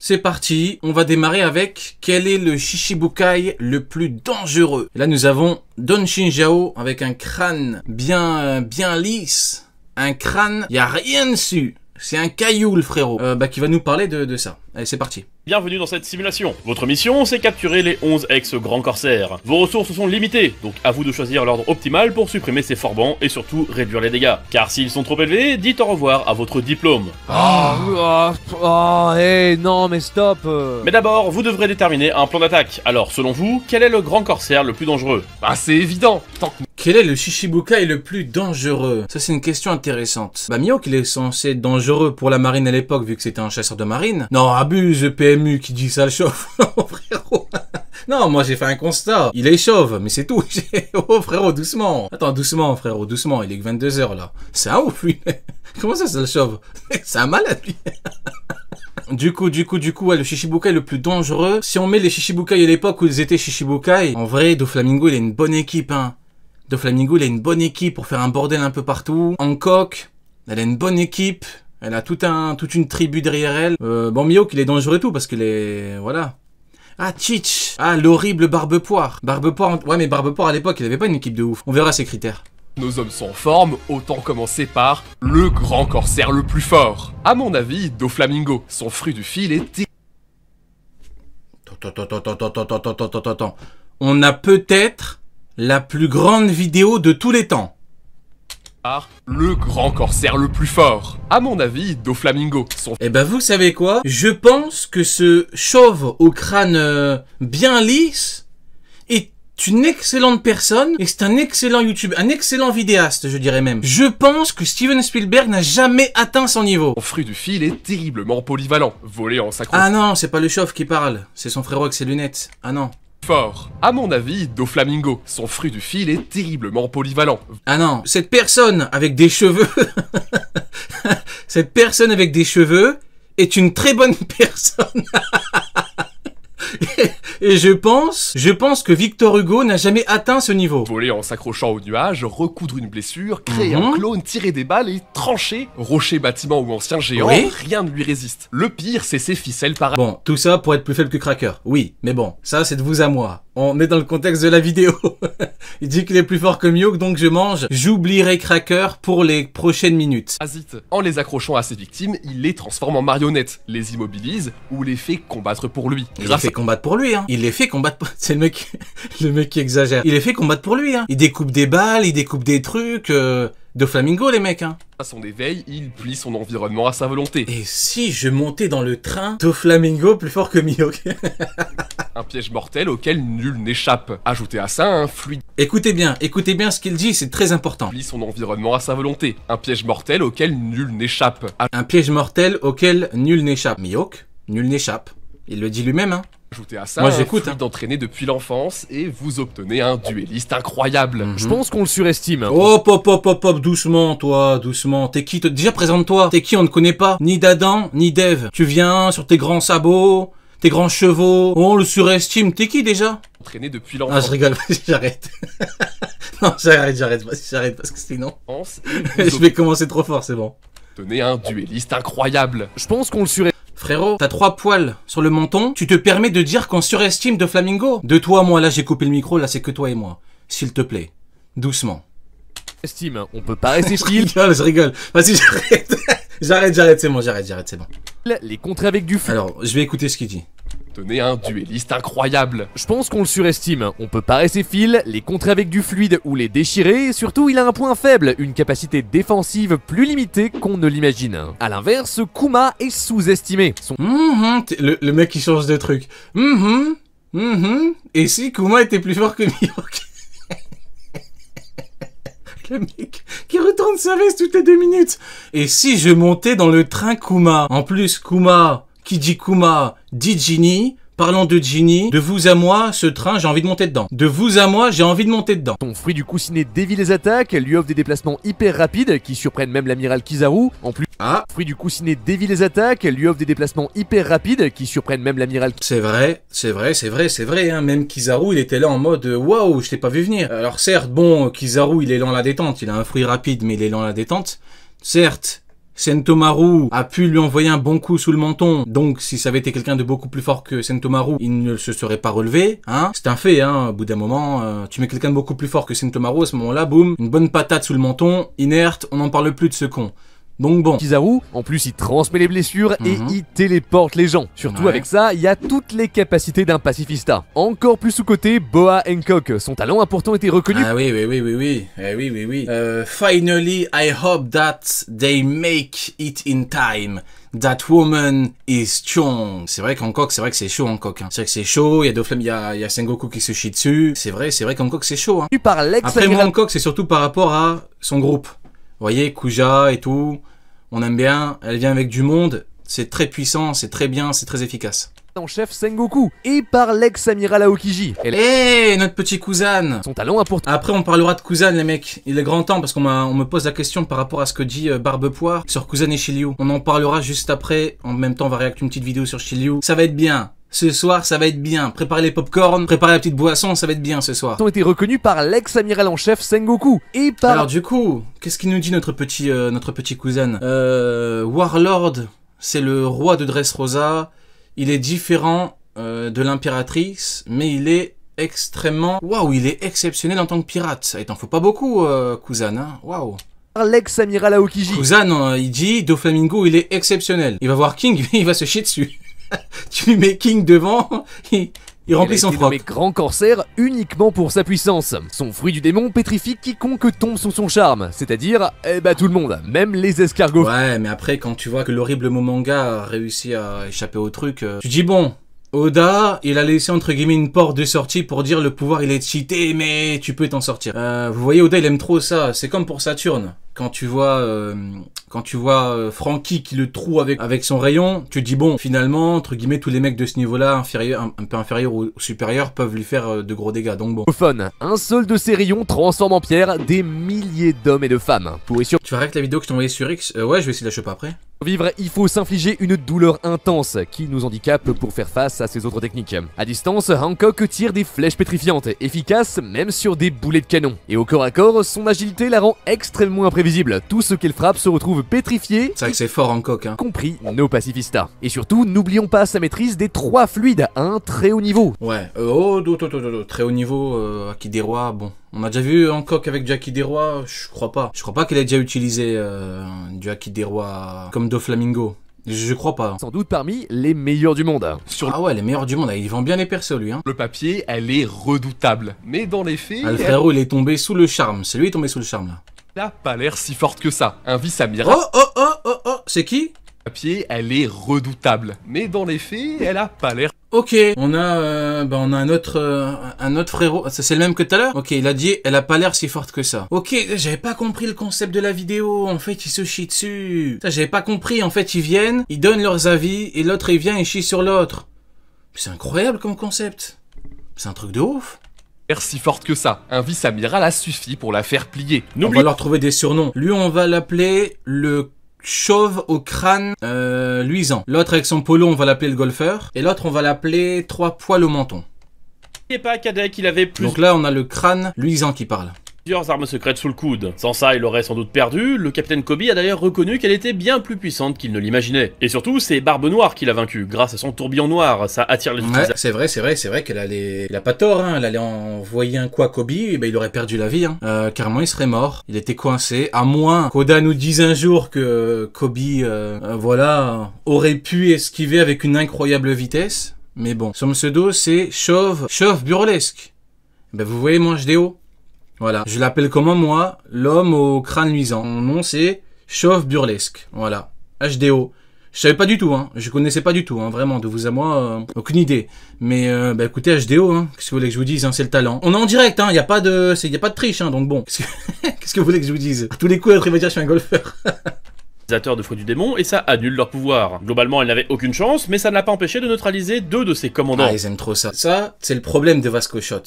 C'est parti, on va démarrer avec quel est le Shichibukai le plus dangereux. Et là nous avons Don Shinjao avec un crâne bien lisse, un crâne, y a rien dessus. C'est un caillou le frérot, qui va nous parler de ça. Allez c'est parti. Bienvenue dans cette simulation. Votre mission, c'est capturer les 11 ex-grands corsaires. Vos ressources sont limitées, donc à vous de choisir l'ordre optimal pour supprimer ces forbans et surtout réduire les dégâts. Car s'ils sont trop élevés, dites au revoir à votre diplôme. Non mais stop. Mais d'abord, vous devrez déterminer un plan d'attaque. Alors, selon vous, quel est le grand corsaire le plus dangereux? Bah c'est évident. Quel est le Shichibukai le plus dangereux? Ça c'est une question intéressante. Bah Mihawk il est censé être dangereux pour la marine à l'époque vu que c'était un chasseur de marine. Non abuse PMU qui dit ça le chauffe. Non frérot. Non moi j'ai fait un constat. Il est chauve mais c'est tout. Oh frérot doucement. Attends doucement frérot doucement. Il est que 22 h là. C'est un ouf lui. Comment ça le chauve? C'est un malade lui. Du coup, ouais, le Shichibukai le plus dangereux. Si on met les Shichibukai à l'époque où ils étaient Shichibukai, en vrai Doflamingo il a une bonne équipe hein. Doflamingo, il a une bonne équipe pour faire un bordel un peu partout. Hancock, elle a une bonne équipe. Elle a toute une tribu derrière elle. Bon, Mihawk, il est dangereux et tout parce qu'il est... Voilà. Ah, Cheech. Ah, l'horrible Barbepoire. Barbepoire, ouais, mais Barbepoire, à l'époque, il avait pas une équipe de ouf. On verra ses critères. Nos hommes sont en forme, autant commencer par le grand corsaire le plus fort. À mon avis, Doflamingo. Son fruit du fil est... Attends. On a peut-être la plus grande vidéo de tous les temps. Le grand corsaire le plus fort. À mon avis, Doflamingo. Eh ben vous savez quoi? Je pense que ce chauve au crâne bien lisse est une excellente personne et c'est un excellent YouTuber, un excellent vidéaste je dirais même. Je pense que Steven Spielberg n'a jamais atteint son niveau. Son fruit du fil est terriblement polyvalent. Volé en s'accrochant. Ah non, c'est pas le chauve qui parle, c'est son frérot avec ses lunettes. Ah non. Fort. À mon avis, Doflamingo. Son fruit du fil est terriblement polyvalent. Ah non, cette personne avec des cheveux, cette personne avec des cheveux est une très bonne personne. Et je pense que Victor Hugo n'a jamais atteint ce niveau. Voler en s'accrochant au nuage, recoudre une blessure, créer un clone, tirer des balles et trancher. Rocher, bâtiment ou ancien géant, oui. Rien ne lui résiste. Le pire, c'est ses ficelles par... Bon, tout ça pour être plus faible que Cracker. Oui, mais bon, ça c'est de vous à moi. On est dans le contexte de la vidéo. Il dit qu'il est plus fort que Mihawk, donc je mange. J'oublierai Cracker pour les prochaines minutes. En les accrochant à ses victimes, il les transforme en marionnettes, les immobilise ou les fait combattre pour lui. Il les fait combattre pour lui, hein. Il les fait combattre pour... C'est le mec qui exagère. Il les fait combattre pour lui, hein. Il découpe des balles, il découpe des trucs... Doflamingo les mecs hein. À son éveil, il plie son environnement à sa volonté. Et si je montais dans le train Doflamingo plus fort que Mihawk? Un piège mortel auquel nul n'échappe. Ajoutez à ça un fluide. Écoutez bien ce qu'il dit, c'est très important. Plie son environnement à sa volonté. Un piège mortel auquel nul n'échappe. Un piège mortel auquel nul n'échappe. Mihawk, nul n'échappe. Il le dit lui-même hein. Ajoutez à ça moi, un fluide entraîné depuis l'enfance et vous obtenez un duelliste incroyable. Je pense qu'on le surestime. Hop, doucement, toi, doucement. T'es qui? Déjà, présente-toi. T'es qui? On ne connaît pas. Ni d'Adam, ni d'Ève. Tu viens sur tes grands sabots, tes grands chevaux. On le surestime. T'es qui, déjà? Entraîné depuis l'enfance. Ah, je rigole. J'arrête. Non, j'arrête parce que sinon... Je vais commencer trop fort, c'est bon. Tenez un duelliste incroyable. Je pense qu'on le surestime. Frérot, t'as 3 poils sur le menton, tu te permets de dire qu'on surestime Doflamingo? De toi, moi, là, j'ai coupé le micro, là, c'est que toi et moi. S'il te plaît. Doucement. Estime, on peut pas rester style. Je rigole. Vas-y, j'arrête, c'est bon, c'est bon. Les contrer avec du feu. Alors, je vais écouter ce qu'il dit. Tenez un duelliste incroyable. Je pense qu'on le surestime. On peut parer ses fils, les contrer avec du fluide ou les déchirer. Et surtout, il a un point faible, une capacité défensive plus limitée qu'on ne l'imagine. A l'inverse, Kuma est sous-estimé. Le mec qui change de truc. Et si Kuma était plus fort que Mihawk? Le mec qui retourne sa veste toutes les 2 minutes. Et si je montais dans le train Kuma? En plus, Kuma... Qui dit Kuma, dit Ginny. Parlons de Ginny, de vous à moi, ce train, j'ai envie de monter dedans. De vous à moi, j'ai envie de monter dedans. Ton fruit du coussinet dévie les attaques, lui offre des déplacements hyper rapides qui surprennent même l'amiral Kizaru. En plus, fruit du coussinet dévie les attaques, lui offre des déplacements hyper rapides qui surprennent même l'amiral. C'est vrai, hein. Même Kizaru, il était là en mode waouh, je t'ai pas vu venir. Alors certes, bon, Kizaru, il est lent à la détente, il a un fruit rapide, mais il est lent à la détente. Certes, Sentomaru a pu lui envoyer un bon coup sous le menton. Donc, si ça avait été quelqu'un de beaucoup plus fort que Sentomaru, il ne se serait pas relevé. Hein, c'est un fait, hein. Au bout d'un moment, tu mets quelqu'un de beaucoup plus fort que Sentomaru, à ce moment-là, boum, une bonne patate sous le menton, inerte, on n'en parle plus de ce con. Donc bon. Kizaru, en plus il transmet les blessures et il téléporte les gens. Surtout avec ça, il y a toutes les capacités d'un pacifista. Encore plus sous-côté, Boa Hancock. Son talent a pourtant été reconnu. Ah oui. Finally, I hope that they make it in time. That woman is strong. C'est vrai qu'Hancock, c'est vrai que c'est chaud Hancock. Hein. C'est vrai que c'est chaud, il y a Doflamingo, il y a Sengoku qui se chie dessus. C'est vrai qu'Hancock c'est chaud. Hein. Par l'ex Après moi, Hancock c'est surtout par rapport à son groupe. Vous voyez, Kuja et tout, on aime bien, elle vient avec du monde, c'est très puissant, c'est très bien, c'est très efficace. En chef Sengoku et par l'ex-amiral Aokiji. Eh, notre petit Kuzan. Son talent a pourtant... Après, on parlera de Kuzan, les mecs. Il est grand temps parce qu'on me pose la question par rapport à ce que dit Barbepoire sur Kuzan et Shiryu. On en parlera juste après. En même temps, on va réacter une petite vidéo sur Shiryu. Ça va être bien. Ce soir, ça va être bien. Préparez les popcorn, préparez la petite boisson, ça va être bien ce soir. Ont été reconnus par l'ex-amiral en chef Sengoku et par... Alors du coup, qu'est-ce qu'il nous dit notre petit Kuzan? Warlord, c'est le roi de Dressrosa. Il est différent de l'impératrice, mais il est extrêmement... Waouh, il est exceptionnel en tant que pirate. Il t'en faut pas beaucoup, Kuzan, hein. Waouh. L'ex-amiral Aokiji. Kuzan, il dit, Doflamingo, il est exceptionnel. Il va voir King, il va se chier dessus. Tu lui mets King devant, il remplit son froc. Il est nommé grand corsaire uniquement pour sa puissance. Son fruit du démon pétrifie quiconque tombe sous son charme, c'est-à-dire, tout le monde, même les escargots. Ouais, mais après, quand tu vois que l'horrible Momanga a réussi à échapper au truc, tu dis bon, Oda, il a laissé entre guillemets une porte de sortie pour dire le pouvoir il est cheaté, mais tu peux t'en sortir. Vous voyez, Oda il aime trop ça, c'est comme pour Saturne. Quand tu vois Franky qui le troue avec son rayon, tu te dis bon, finalement, entre guillemets, tous les mecs de ce niveau-là, un peu inférieurs ou supérieurs, peuvent lui faire de gros dégâts, donc bon. Au fun, un seul de ces rayons transforme en pierre des milliers d'hommes et de femmes. Pour y Tu vas avec la vidéo que je t'ai envoyée sur X? Ouais, je vais essayer de la choper après. Vivre, il faut s'infliger une douleur intense qui nous handicape pour faire face à ces autres techniques. À distance, Hancock tire des flèches pétrifiantes, efficaces même sur des boulets de canon. Et au corps à corps, son agilité la rend extrêmement imprévisible. Tout ce qu'elle frappe se retrouve pétrifié. C'est vrai que c'est fort Hancock, hein. Compris nos pacifistas. Et surtout, n'oublions pas sa maîtrise des 3 fluides à un très haut niveau. Ouais, très haut niveau, Akiderois, bon. On a déjà vu Hancock avec du Akiderois, je crois pas. Je crois pas qu'elle ait déjà utilisé du Akiderois comme Doflamingo. Je crois pas. Sans doute parmi les meilleurs du monde. Ah ouais, les meilleurs du monde, il vend bien les persos lui, hein. Le papier, elle est redoutable. Mais dans les faits... Le frérot, il est tombé sous le charme. C'est lui qui est tombé sous le charme, là. Elle a pas l'air si forte que ça. Un vice-amiral... Oh, c'est qui? Le papier, elle est redoutable. Mais dans les faits, elle a pas l'air... Ok, on a un autre frérot. C'est le même que tout à l'heure. Ok, il a dit, elle a pas l'air si forte que ça. Ok, j'avais pas compris le concept de la vidéo. En fait, ils se chient dessus. J'avais pas compris. En fait, ils viennent, ils donnent leurs avis, et l'autre il vient et chie sur l'autre. C'est incroyable comme concept. C'est un truc de ouf. Si forte que ça. Un vice-amiral a suffi pour la faire plier. On va leur trouver des surnoms. Lui, on va l'appeler le chauve au crâne luisant. L'autre avec son polo, on va l'appeler le golfeur. Et l'autre, on va l'appeler 3 poils au menton. Et pas Kadek, il avait Donc là, on a le crâne luisant qui parle. Plusieurs armes secrètes sous le coude. Sans ça, il aurait sans doute perdu. Le capitaine Kobe a d'ailleurs reconnu qu'elle était bien plus puissante qu'il ne l'imaginait. Et surtout, c'est Barbe Noire qui l'a vaincu, grâce à son tourbillon noir. Ça attire les utilisateurs. Ouais, c'est vrai qu'elle allait... Il a pas tort, hein. Elle allait envoyer un coup à Kobe, et il aurait perdu la vie, hein. Carrément, il serait mort. Il était coincé. À moins qu'Oda nous dise un jour que Kobe, aurait pu esquiver avec une incroyable vitesse. Mais bon, son pseudo, c'est Chauve Burlesque. Vous voyez mon HDO? Voilà, je l'appelle comment moi? L'homme au crâne luisant. Mon nom c'est Chauve Burlesque. Voilà, HDO. Je savais pas du tout, hein. Je connaissais pas du tout, hein. Vraiment, de vous à moi, aucune idée. Mais écoutez, HDO, hein. Qu'est-ce que vous voulez que je vous dise, hein? C'est le talent. On est en direct, hein. Y a pas de triche, hein. Donc bon, qu'est-ce que vous voulez que je vous dise? À tous les coups, elle va dire je suis un golfeur. De Fruits du Démon et ça annule leur pouvoir. Globalement, elle n'avait aucune chance, mais ça ne l'a pas empêché de neutraliser 2 de ses commandants. Ah, ils aiment trop ça. Ça, c'est le problème de Vasco Shot.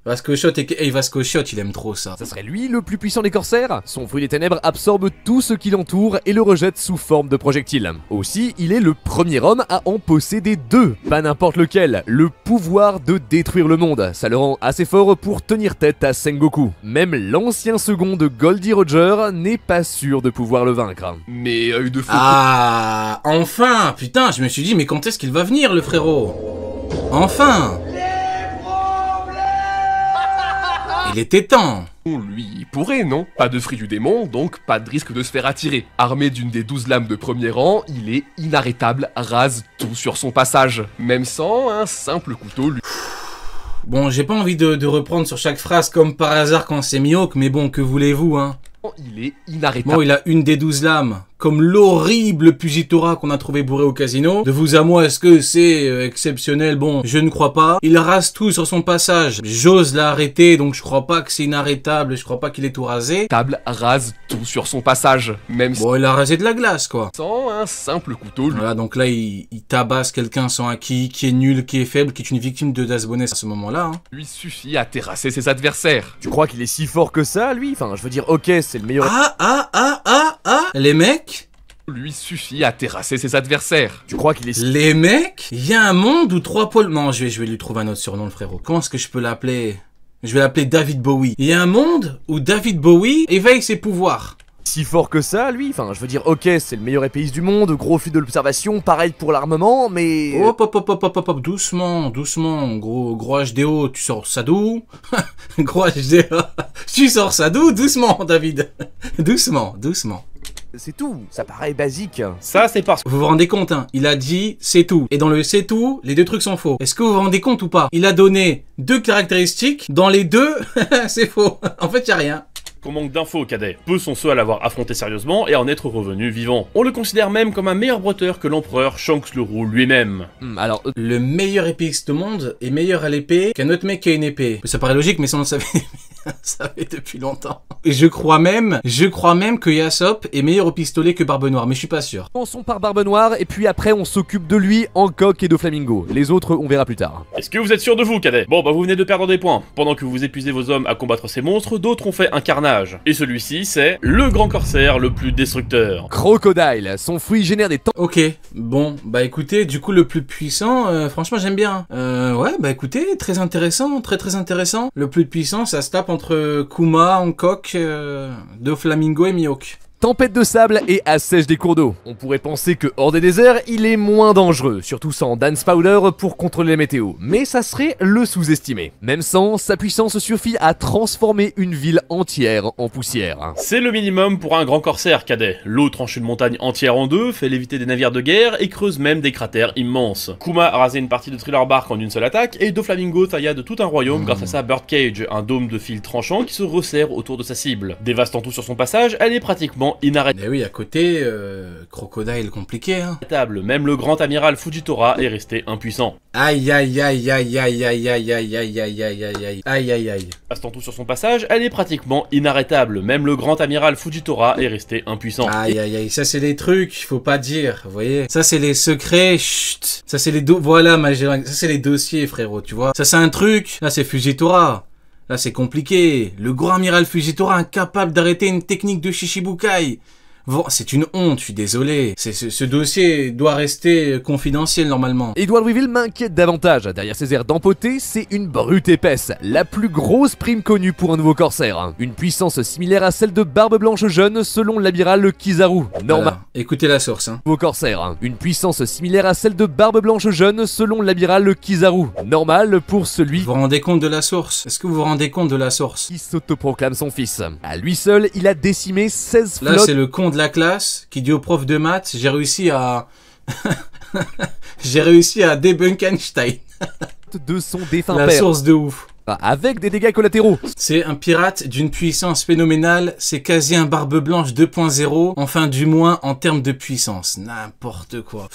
Vasco Shot et hey, Vasco Shot, il aime trop ça. Ça serait lui le plus puissant des corsaires? Son fruit des ténèbres absorbe tout ce qui l'entoure et le rejette sous forme de projectile. Aussi, il est le premier homme à en posséder deux, pas n'importe lequel, le pouvoir de détruire le monde. Ça le rend assez fort pour tenir tête à Sengoku. Même l'ancien second de Goldie Roger n'est pas sûr de pouvoir le vaincre. Mais œil de faucon... Ah, enfin! Putain, je me suis dit, mais quand est-ce qu'il va venir, le frérot? Enfin! Il était temps! Lui, il pourrait, non? Pas de fruit du démon, donc pas de risque de se faire attirer. Armé d'une des 12 lames de premier rang, il est inarrêtable, rase tout sur son passage. Même sans un simple couteau, lui... Bon, j'ai pas envie de reprendre sur chaque phrase comme par hasard quand c'est Mihawk, mais bon, que voulez-vous, hein? Il est inarrêtable. Bon, il a une des 12 lames. Comme l'horrible Pujitora qu'on a trouvé bourré au casino. De vous à moi, est-ce que c'est exceptionnel? Bon, je ne crois pas. Il rase tout sur son passage. J'ose l'arrêter, donc je crois pas que c'est inarrêtable. Je crois pas qu'il ait tout rasé. Table rase tout sur son passage. Même Bon, il a rasé de la glace, quoi. sans un simple couteau, lui... Voilà, donc là, il tabasse quelqu'un sans acquis, qui est nul, qui est faible, qui est une victime de Dasbonnet à ce moment-là. Hein. lui suffit à terrasser ses adversaires. Tu crois qu'il est si fort que ça, lui? Enfin, je veux dire, ok, c'est le meilleur... Les mecs? Lui suffit à terrasser ses adversaires. Tu crois qu'il est si... Les mecs? Il y a un monde où 3 pôles... Non, je vais lui trouver un autre surnom, le frérot. Comment est-ce que je peux l'appeler? Je vais l'appeler David Bowie. Il y a un monde où David Bowie éveille ses pouvoirs. si fort que ça, lui? Enfin, je veux dire, ok, c'est le meilleur épéiste du monde, gros flux de l'observation, pareil pour l'armement, mais... Hop, doucement, gros HDO, tu sors ça d'où? Gros HDO, tu sors ça d'où? Doucement, David. doucement. C'est tout, ça paraît basique. Ça, c'est parce que... Vous vous rendez compte, hein? Il a dit c'est tout. Et dans le c'est tout, les deux trucs sont faux. Est-ce que vous vous rendez compte ou pas? Il a donné 2 caractéristiques. Dans les deux, c'est faux. En fait, y a rien. qu'on manque d'infos, Cadet. Peu sont ceux à l'avoir affronté sérieusement et à en être revenus vivants. On le considère même comme un meilleur bretteur que l'empereur Shanks le Roux lui-même. Alors, Le meilleur épéiste au monde est meilleur à l'épée qu'un autre mec qui a une épée. Ça paraît logique, mais ça on le savait, ça fait depuis longtemps. Et je crois même que Yasop est meilleur au pistolet que Barbe Noire, mais je suis pas sûr. commençons par Barbe Noire, et puis après on s'occupe de lui, Hancock et de Flamingo. Les autres, on verra plus tard. Est-ce que vous êtes sûr de vous, Cadet? Bon, bah vous venez de perdre des points. Pendant que vous épuisez vos hommes à combattre ces monstres, d'autres ont fait un carnage. Et celui-ci, c'est le grand corsaire le plus destructeur. Crocodile, son fruit génère des temps... Ok, bon, bah écoutez, du coup le plus puissant, franchement j'aime bien. Ouais, bah écoutez, très intéressant, très intéressant. Le plus puissant, ça se tape entre Kuma, Hancock, Doflamingo et Mihawk. Tempête de sable et assèche des cours d'eau. On pourrait penser que hors des déserts, il est moins dangereux, surtout sans Dance Powder pour contrôler les météos. Mais ça serait le sous-estimer. Même sans, sa puissance suffit à transformer une ville entière en poussière. C'est le minimum pour un grand corsaire, Cadet. L'eau tranche une montagne entière en deux, fait léviter des navires de guerre et creuse même des cratères immenses. Kuma a rasé une partie de Thriller Bark en une seule attaque et Doflamingo taillade tout un royaume grâce à sa Birdcage, un dôme de fil tranchant qui se resserre autour de sa cible. Dévastant tout sur son passage, elle est pratiquement inarrêtable. Eh oui, à côté, Crocodile compliqué, hein. Même le grand amiral Fujitora est resté impuissant. Aïe. Dévastant tout sur son passage, elle est pratiquement inarrêtable. Même le grand amiral Fujitora est resté impuissant. Aïe, ça c'est des trucs, faut pas dire, vous voyez. Ça c'est les secrets, chut. Ça c'est les voilà, Magellan, ça c'est les dossiers, frérot, tu vois. Ça c'est un truc, là c'est Fujitora. Là, c'est compliqué. Le grand amiral Fujitora incapable d'arrêter une technique de Shichibukai. Bon, c'est une honte, je suis désolé. Ce dossier doit rester confidentiel normalement. Edward Weevil m'inquiète davantage. Derrière ses airs d'empoté, c'est une brute épaisse. La plus grosse prime connue pour un nouveau corsaire. Une puissance similaire à celle de Barbe Blanche jeune selon l'amiral Kizaru. Normal. Voilà. Écoutez la source, hein. Nouveau corsaire. Une puissance similaire à celle de Barbe Blanche jeune selon l'amiral Kizaru. Normal pour celui Vous vous rendez compte de la source? Est-ce que vous vous rendez compte de la source? qui s'autoproclame son fils. À lui seul, il a décimé 16 Là, flottes. c'est le con de la classe qui dit au prof de maths, j'ai réussi à... j'ai réussi à débunk Einstein. De son défunt La père. source de ouf. Avec des dégâts collatéraux. C'est un pirate d'une puissance phénoménale, c'est quasi un Barbe Blanche 2.0, enfin du moins en termes de puissance. N'importe quoi.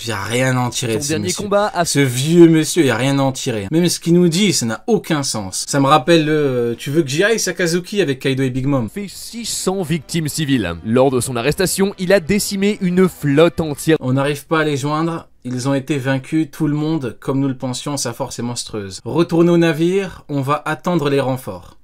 Y a rien à en tirer de Son ce dernier monsieur. combat a Ce vieux monsieur, y a rien à en tirer. Même ce qu'il nous dit, ça n'a aucun sens. Ça me rappelle tu veux que j'y aille Sakazuki avec Kaido et Big Mom. fait 600 victimes civiles. Lors de son arrestation, il a décimé une flotte entière On n'arrive pas à les joindre. Ils ont été vaincus, tout le monde, comme nous le pensions, sa force est monstrueuse. Retournez au navire, on va attendre les renforts.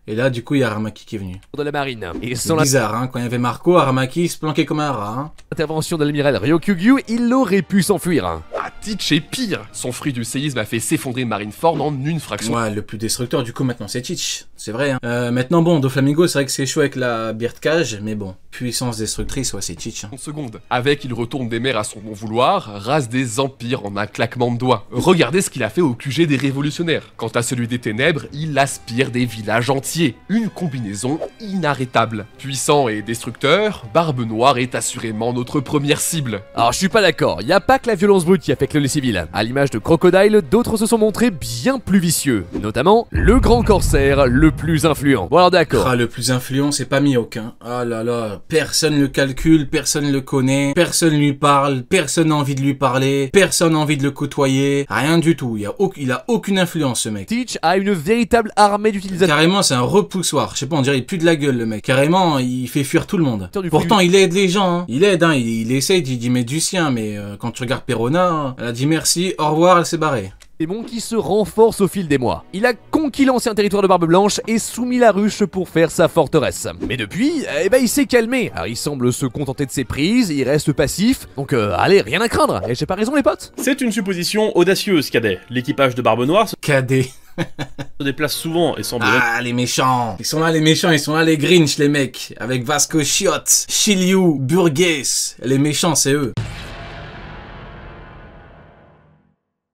Et là, du coup, il y a Aramaki qui est venu. De la marine. Et C'est sans bizarre, hein, quand il y avait Marco, Aramaki se planquait comme un rat. Hein. l'intervention de l'amiral Ryokugyu, il aurait pu s'enfuir. Ah, Teach est pire. Son fruit du séisme a fait s'effondrer Marineford en une fraction. Ouais, le plus destructeur, du coup, maintenant, c'est Teach. C'est vrai. Hein. Maintenant, bon, Doflamingo, c'est vrai que c'est chaud avec la Beard Cage, mais bon, puissance destructrice, ouais, c'est Teach. Hein. En seconde. Avec, il retourne des mers à son bon vouloir, rase des empires en un claquement de doigts. Regardez ce qu'il a fait au QG des révolutionnaires. Quant à celui des ténèbres, il aspire des villages entiers. Une combinaison inarrêtable. Puissant et destructeur, Barbe Noire est assurément notre première cible. Alors je suis pas d'accord, y a pas que la violence brute qui affecte les civils. À l'image de Crocodile, d'autres se sont montrés bien plus vicieux. Notamment, le grand corsaire le plus influent. Bon alors d'accord. Ah, le plus influent, c'est pas Mihawk. Hein. Ah là là, personne le calcule, personne le connaît, personne lui parle, personne n'a envie de lui parler, personne n'a envie de le côtoyer, rien du tout. Il a aucune influence, ce mec. Teach a une véritable armée d'utilisateurs. Carrément, c'est un repoussoir. Je sais pas, on dirait il pue de la gueule, le mec. Carrément, il fait fuir tout le monde. Pourtant, il aide les gens. Hein. Il aide, hein. Il essaye d'y mettre du sien, mais quand tu regardes Perona, elle a dit merci, au revoir, elle s'est barrée. Démon qui se renforce au fil des mois. Il a conquis l'ancien territoire de Barbe Blanche et soumis la ruche pour faire sa forteresse. Mais depuis, il s'est calmé. Alors il semble se contenter de ses prises, il reste passif, donc allez, rien à craindre. Et j'ai pas raison les potes? C'est une supposition audacieuse, Cadet. L'équipage de Barbe Noire Cadet. se déplace souvent et semble... Ah, les méchants. Ils sont là, les méchants. Ils sont là, les Grinch, les mecs. Avec Vasco Chiot, Shiryu, Burgess. Les méchants, c'est eux.